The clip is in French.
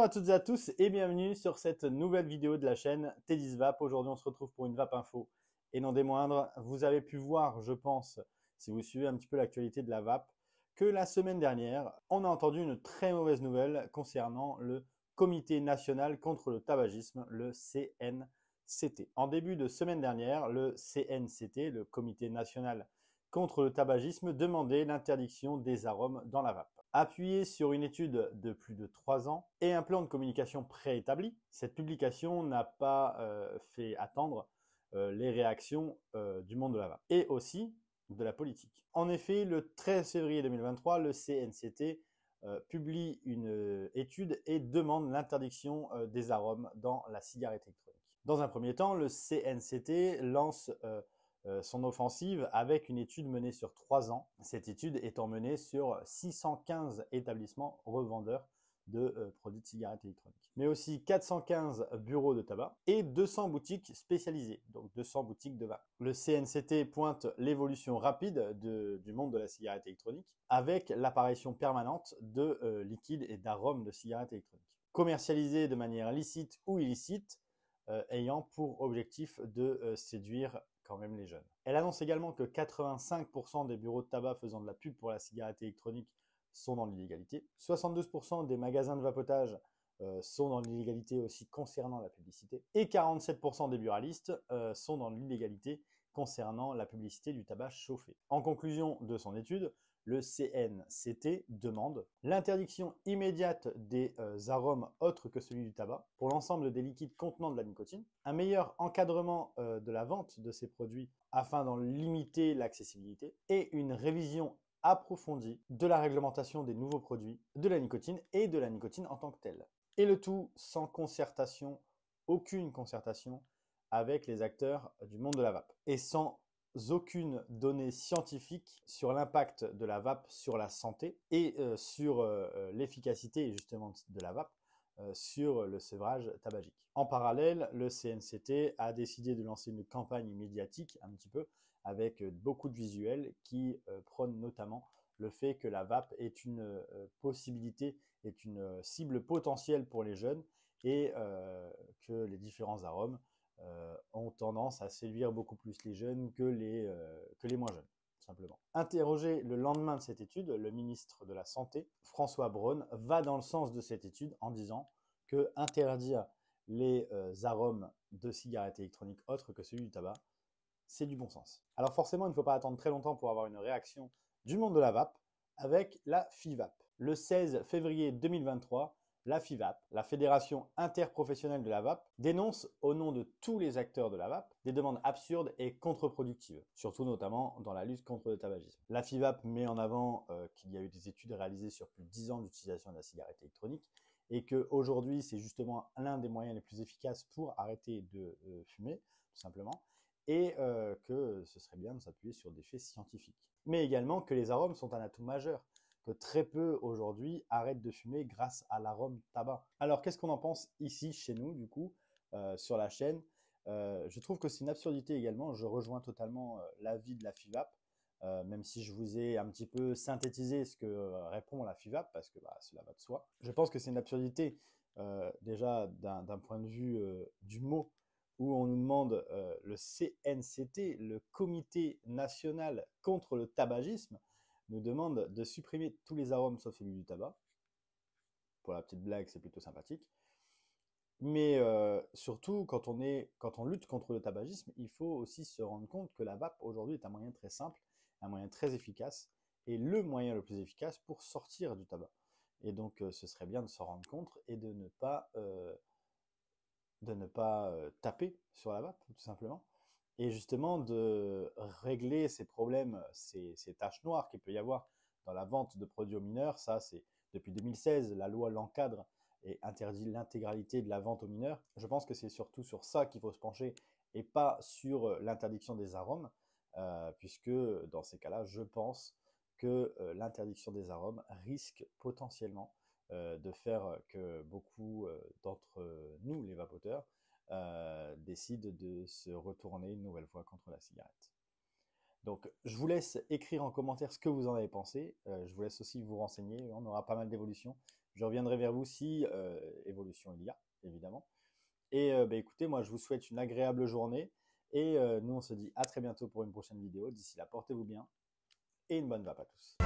à toutes et à tous et bienvenue sur cette nouvelle vidéo de la chaîne Teddy's Vape. Aujourd'hui, on se retrouve pour une Vape Info et non des moindres. Vous avez pu voir, je pense, si vous suivez un petit peu l'actualité de la vape, que la semaine dernière, on a entendu une très mauvaise nouvelle concernant le Comité national contre le tabagisme, le CNCT. En début de semaine dernière, le CNCT, le Comité national contre le tabagisme, demandait l'interdiction des arômes dans la vape. Appuyé sur une étude de plus de 3 ans et un plan de communication préétabli, cette publication n'a pas fait attendre les réactions du monde de la vape et aussi de la politique. En effet, le 13 février 2023, le CNCT publie une étude et demande l'interdiction des arômes dans la cigarette électronique. Dans un premier temps, le CNCT lance son offensive avec une étude menée sur 3 ans, cette étude étant menée sur 615 établissements revendeurs de produits de cigarettes électroniques, mais aussi 415 bureaux de tabac et 200 boutiques spécialisées, donc 200 boutiques de vape. Le CNCT pointe l'évolution rapide du monde de la cigarette électronique avec l'apparition permanente de liquides et d'arômes de cigarettes électroniques, commercialisés de manière licite ou illicite, ayant pour objectif de séduire quand même les jeunes. Elle annonce également que 85% des bureaux de tabac faisant de la pub pour la cigarette électronique sont dans l'illégalité. 72% des magasins de vapotage sont dans l'illégalité aussi concernant la publicité. Et 47% des buralistes sont dans l'illégalité concernant la publicité du tabac chauffé. En conclusion de son étude, le CNCT demande l'interdiction immédiate des arômes autres que celui du tabac pour l'ensemble des liquides contenant de la nicotine, un meilleur encadrement de la vente de ces produits afin d'en limiter l'accessibilité et une révision approfondie de la réglementation des nouveaux produits de la nicotine et de la nicotine en tant que telle. Et le tout sans concertation, aucune concertation avec les acteurs du monde de la vape et sans aucune donnée scientifique sur l'impact de la vape sur la santé et sur l'efficacité justement de la vape sur le sevrage tabagique. En parallèle, le CNCT a décidé de lancer une campagne médiatique un petit peu avec beaucoup de visuels qui prônent notamment le fait que la vape est une possibilité, est une cible potentielle pour les jeunes et que les différents arômes ont tendance à séduire beaucoup plus les jeunes que les moins jeunes, tout simplement. Interrogé le lendemain de cette étude, le ministre de la Santé, François Braun, va dans le sens de cette étude en disant que interdire les arômes de cigarettes électroniques autres que celui du tabac, c'est du bon sens. Alors forcément, il ne faut pas attendre très longtemps pour avoir une réaction du monde de la vape avec la FIVAP. Le 16 février 2023, la FIVAP, la Fédération interprofessionnelle de la vape, dénonce au nom de tous les acteurs de la vape des demandes absurdes et contre-productives, surtout notamment dans la lutte contre le tabagisme. La FIVAP met en avant qu'il y a eu des études réalisées sur plus de 10 ans d'utilisation de la cigarette électronique et qu'aujourd'hui, c'est justement l'un des moyens les plus efficaces pour arrêter de fumer, tout simplement, et que ce serait bien de s'appuyer sur des faits scientifiques. Mais également que les arômes sont un atout majeur, que très peu aujourd'hui arrêtent de fumer grâce à l'arôme tabac. Alors qu'est-ce qu'on en pense ici chez nous du coup sur la chaîne? Je trouve que c'est une absurdité également, je rejoins totalement l'avis de la FIVAP, même si je vous ai un petit peu synthétisé ce que répond la FIVAP, parce que cela va de soi. Je pense que c'est une absurdité déjà d'un point de vue du mot, où on nous demande le CNCT, le Comité national contre le tabagisme, nous demande de supprimer tous les arômes sauf celui du tabac. Pour la petite blague, c'est plutôt sympathique. Mais surtout, quand on lutte contre le tabagisme, il faut aussi se rendre compte que la vape aujourd'hui est un moyen très simple, un moyen très efficace, et le moyen le plus efficace pour sortir du tabac. Et donc, ce serait bien de s'en rendre compte et de ne pas taper sur la vape, tout simplement. Et justement, de régler ces problèmes, ces taches noires qu'il peut y avoir dans la vente de produits aux mineurs. Ça, c'est depuis 2016, la loi l'encadre et interdit l'intégralité de la vente aux mineurs. Je pense que c'est surtout sur ça qu'il faut se pencher et pas sur l'interdiction des arômes, puisque dans ces cas-là, je pense que l'interdiction des arômes risque potentiellement de faire que beaucoup d'entre nous, les vapoteurs, décident de se retourner une nouvelle fois contre la cigarette. Donc, je vous laisse écrire en commentaire ce que vous en avez pensé. Je vous laisse aussi vous renseigner. On aura pas mal d'évolutions Je reviendrai vers vous si évolution il y a, évidemment. Et écoutez, moi je vous souhaite une agréable journée et nous on se dit à très bientôt pour une prochaine vidéo. D'ici là, portez-vous bien et une bonne vape à tous.